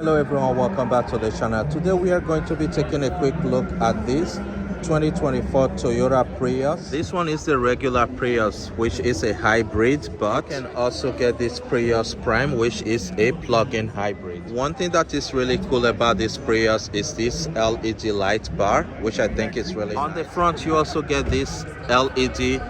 Hello everyone, welcome back to the channel. Today we are going to be taking a quick look at this 2024 Toyota Prius. This one is the regular Prius, which is a hybrid, but you can also get this Prius Prime, which is a plug-in hybrid. One thing that is really cool about this Prius is this LED light bar, which I think is really nice. On the front you also get this LED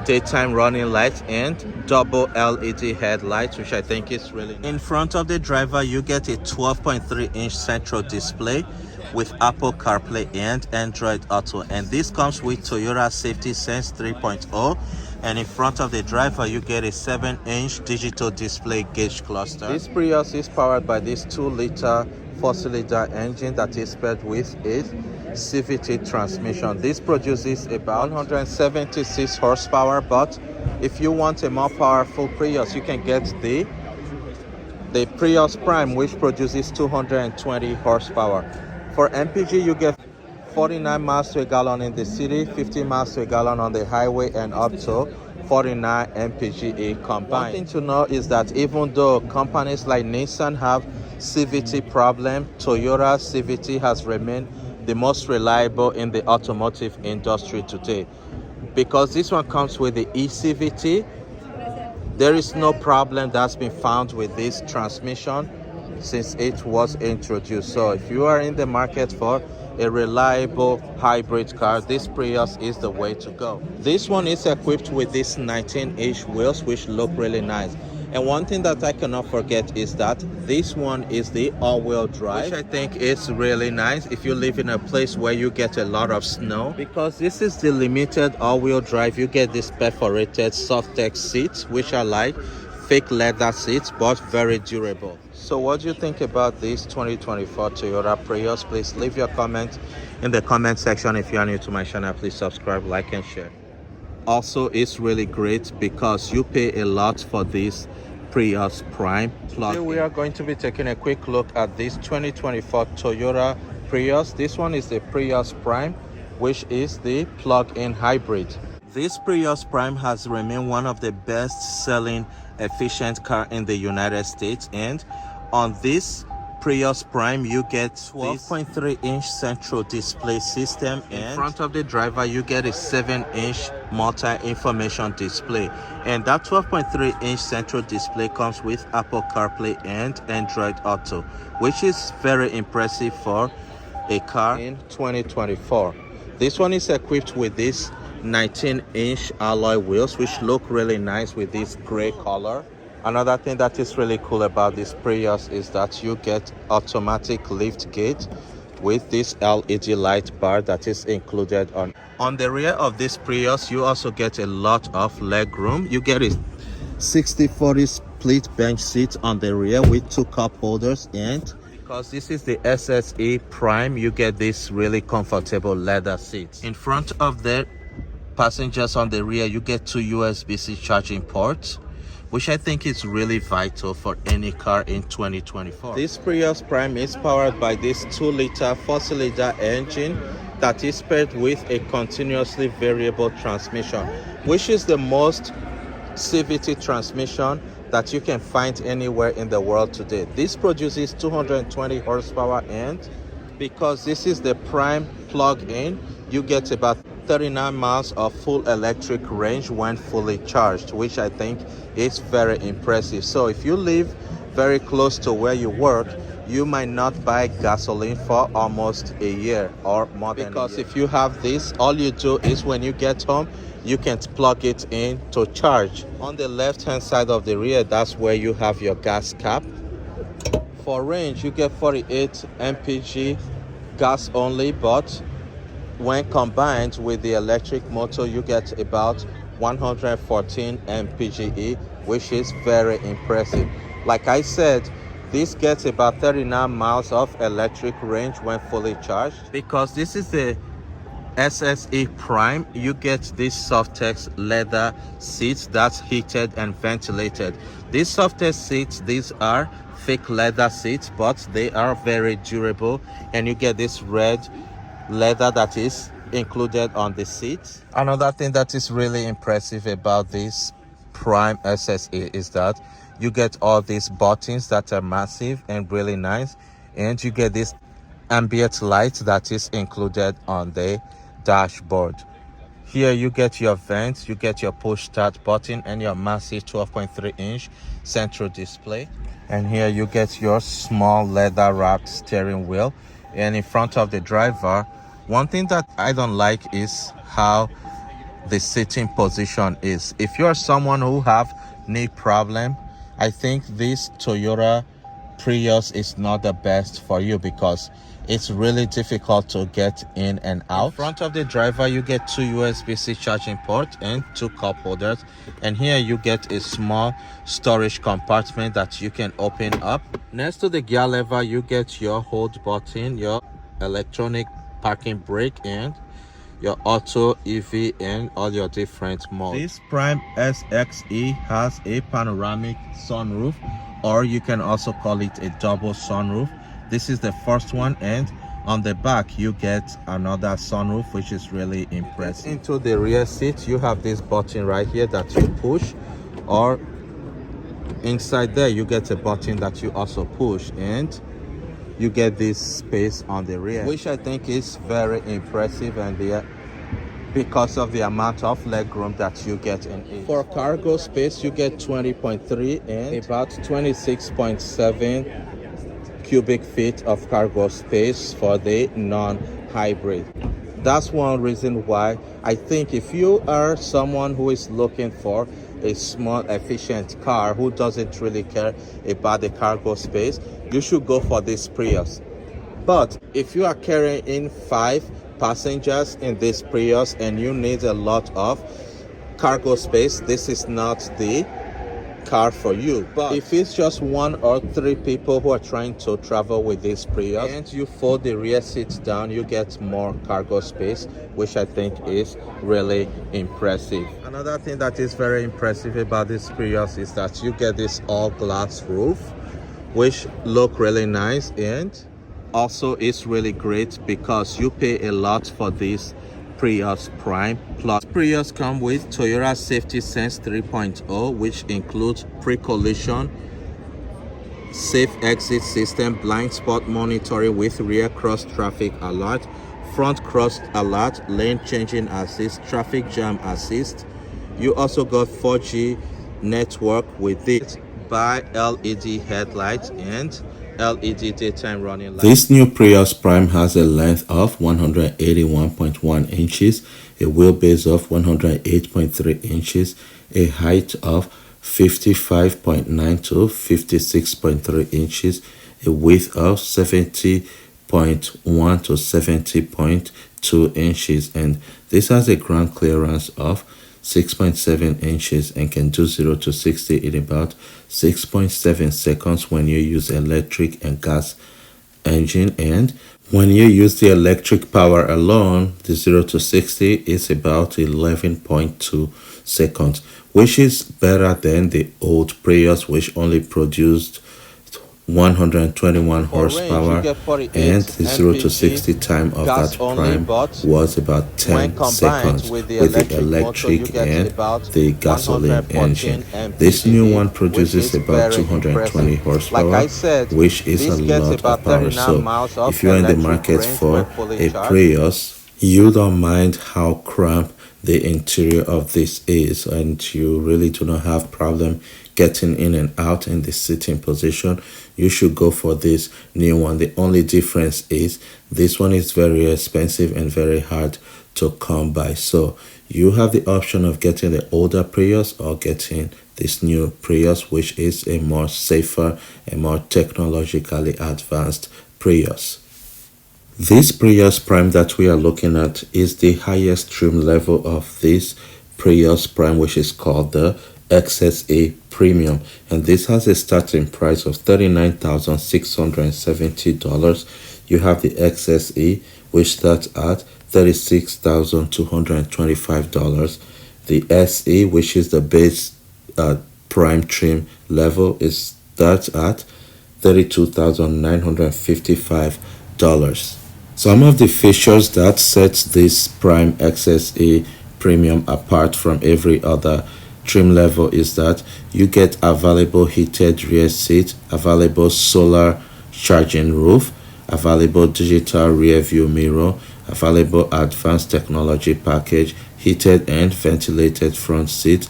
daytime running lights and double LED headlights, which I think is really nice. In front of the driver you get a 12.3-inch central display with Apple CarPlay and Android Auto, and this comes with Toyota Safety Sense 3.0. And in front of the driver you get a 7-inch digital display gauge cluster. This Prius is powered by this 2-liter 4-cylinder engine that is paired with a CVT transmission. This produces about 176 horsepower, but if you want a more powerful Prius you can get the Prius Prime, which produces 220 horsepower. For MPG you get 49 miles to a gallon in the city, 50 miles to a gallon on the highway, and up to 49 mpge combined. One thing to know is that even though companies like Nissan have CVT problem, Toyota CVT has remained the most reliable in the automotive industry today. Because this one comes with the eCVT, there is no problem that's been found with this transmission since it was introduced. So if you are in the market for a reliable hybrid car, this Prius is the way to go. This one is equipped with these 19-inch wheels, which look really nice. And one thing that I cannot forget is that this one is the all-wheel drive, which I think is really nice if you live in a place where you get a lot of snow. Because this is the limited all-wheel drive, you get these perforated soft-tex seats, which are like fake leather seats but very durable. So what do you think about this 2024 Toyota Prius? Please leave your comment in the comment section. If you are new to my channel, please subscribe, like and share. Also, it's really great because you pay a lot for this Prius Prime plug. Today we are going to be taking a quick look at this 2024 Toyota Prius. This one is the Prius Prime, which is the plug-in hybrid. This Prius Prime has remained one of the best-selling efficient car in the United States, and on this Prius Prime you get 12.3-inch central display system, and in front of the driver you get a 7-inch multi-information display. And that 12.3-inch central display comes with Apple CarPlay and Android Auto, which is very impressive for a car in 2024. This one is equipped with this 19-inch alloy wheels, which look really nice with this gray color. Another thing that is really cool about this Prius is that you get automatic lift gate with this LED light bar that is included on the rear of this Prius. You also get a lot of leg room. You get a 60/40 split bench seat on the rear with 2 cup holders, and because this is the XSE Prime, you get this really comfortable leather seats. In front of the passengers on the rear you get 2 USB-C charging ports, which I think is really vital for any car in 2024. This Prius Prime is powered by this 2-liter 4-cylinder engine that is paired with a continuously variable transmission, which is the most CVT transmission that you can find anywhere in the world today. This produces 220 horsepower, and because this is the Prime plug-in, you get about 39 miles of full electric range when fully charged, which I think is very impressive. So if you live very close to where you work, you might not buy gasoline for almost a year or more than a year. Because if you have this, all you do is when you get home, you can plug it in to charge. On the left hand side of the rear, that's where you have your gas cap. For range, you get 48 mpg gas only, but when combined with the electric motor you get about 114 mpge, which is very impressive. Like I said, this gets about 39 miles of electric range when fully charged. Because this is the XSE Prime, you get these soft-tex leather seats that's heated and ventilated. These soft-tex seats, these are fake leather seats, but they are very durable, and you get this red leather that is included on the seats. Another thing that is really impressive about this Prime XSE is that you get all these buttons that are massive and really nice. and you get this ambient light that is included on the dashboard. Here you get your vents, you get your push start button, and your massive 12.3-inch central display. And here you get your small leather wrapped steering wheel. And in front of the driver, one thing that I don't like is how the sitting position is. If you're someone who have knee problem, I think this Toyota Prius is not the best for you because it's really difficult to get in and out. In front of the driver, you get two USB-C charging ports and two cup holders. And here you get a small storage compartment that you can open up. Next to the gear lever, you get your hold button, your electronic parking brake, and your auto, EV, and all your different modes. This Prime XSE has a panoramic sunroof, or you can also call it a double sunroof. This is the first one, and on the back you get another sunroof, which is really impressive. Into the rear seat, you have this button right here that you push, or inside there you get a button that you also push, and you get this space on the rear, which I think is very impressive, and because of the amount of leg room that you get in it. For cargo space, you get 20.3 and about 26.7 cubic feet of cargo space for the non-hybrid. That's one reason why I think if you are someone who is looking for a small efficient car who doesn't really care about the cargo space, you should go for this Prius. But if you are carrying in 5 passengers in this Prius and you need a lot of cargo space, this is not the car for you. But if it's just 1 or 3 people who are trying to travel with this Prius and you fold the rear seats down, you get more cargo space, which I think is really impressive. Another thing that is very impressive about this Prius is that you get this all glass roof, which look really nice, and also it's really great because you pay a lot for this Prius Prime Plus. Prius come with Toyota Safety Sense 3.0, which includes pre-collision, safe exit system, blind spot monitoring with rear cross traffic alert, front cross alert, lane changing assist, traffic jam assist. You also got 4G network with it by LED headlights and LED daytime running lights. This new Prius Prime has a length of 181.1 inches, a wheelbase of 108.3 inches, a height of 55.9 to 56.3 inches, a width of 70.1 to 70.2 inches, and this has a ground clearance of 6.7 inches and can do 0 to 60 in about 6.7 seconds when you use electric and gas engine, and when you use the electric power alone, the 0 to 60 is about 11.2 seconds, which is better than the old Prius, which only produced 121 horsepower, and the 0 to 60 time of that Prime was about 10 seconds with the electric and the gasoline engine. This new one produces about 220 horsepower, which is a lot of power. So if you're in the market for a Prius, you don't mind how cramped the interior of this is, and you really do not have problem getting in and out in the sitting position, you should go for this new one. The only difference is this one is very expensive and very hard to come by. So you have the option of getting the older Prius or getting this new Prius, which is a more safer and more technologically advanced Prius. This Prius Prime that we are looking at is the highest trim level of this Prius Prime, which is called the XSE Premium, and this has a starting price of $39,670. You have the XSE, which starts at $36,225. The SE, which is the base prime trim level, is starts at $32,955. Some of the features that sets this Prime XSE Premium apart from every other trim level is that you get available heated rear seat, available solar charging roof, available digital rear view mirror, available advanced technology package, heated and ventilated front seat,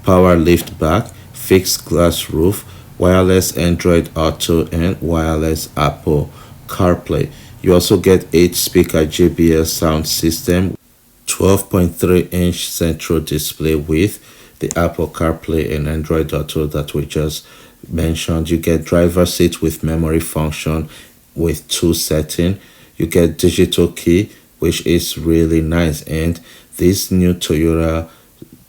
power lift back, fixed glass roof, wireless Android Auto and wireless Apple CarPlay. You also get 8 speaker JBL sound system, 12.3-inch central display with the Apple CarPlay and Android Auto that we just mentioned. You get driver seat with memory function with 2 settings. You get digital key, which is really nice, and this new Toyota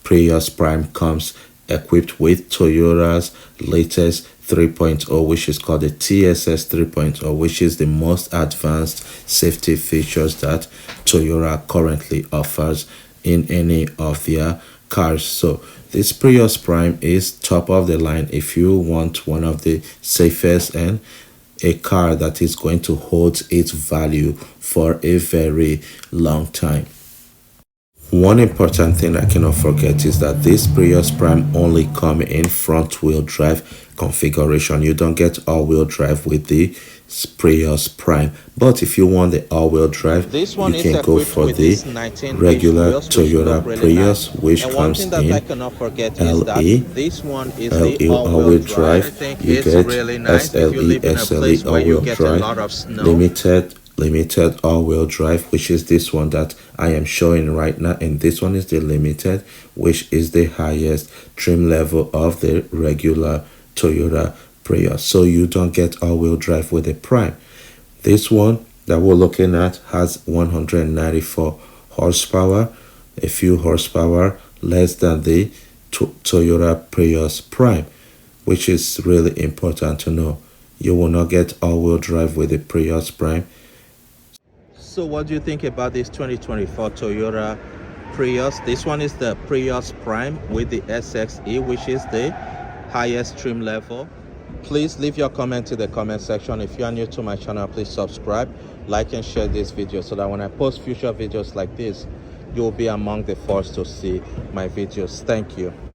Prius Prime comes equipped with Toyota's latest 3.0, which is called the TSS 3.0, which is the most advanced safety features that Toyota currently offers in any of their cars. So this Prius Prime is top of the line if you want one of the safest and a car that is going to hold its value for a very long time. One important thing I cannot forget is that this Prius Prime only come in front wheel drive configuration. You don't get all-wheel drive with the Prius Prime, but if you want the all-wheel drive, this one you can go for the regular Toyota Prius, which comes in LE all-wheel drive. You get SLE, SLE all-wheel drive, limited all-wheel drive, which is this one that I am showing right now, and this one is the limited, which is the highest trim level of the regular Toyota Prius. So you don't get all-wheel drive with the Prime. This one that we're looking at has 194 horsepower, a few horsepower less than the Toyota Prius Prime, which is really important to know. You will not get all-wheel drive with the Prius Prime. So what do you think about this 2024 Toyota Prius? This one is the Prius Prime with the XSE, which is the highest trim level. Please leave your comment in the comment section. If you are new to my channel, please subscribe, like and share this video so that when I post future videos like this, you'll be among the first to see my videos. Thank you.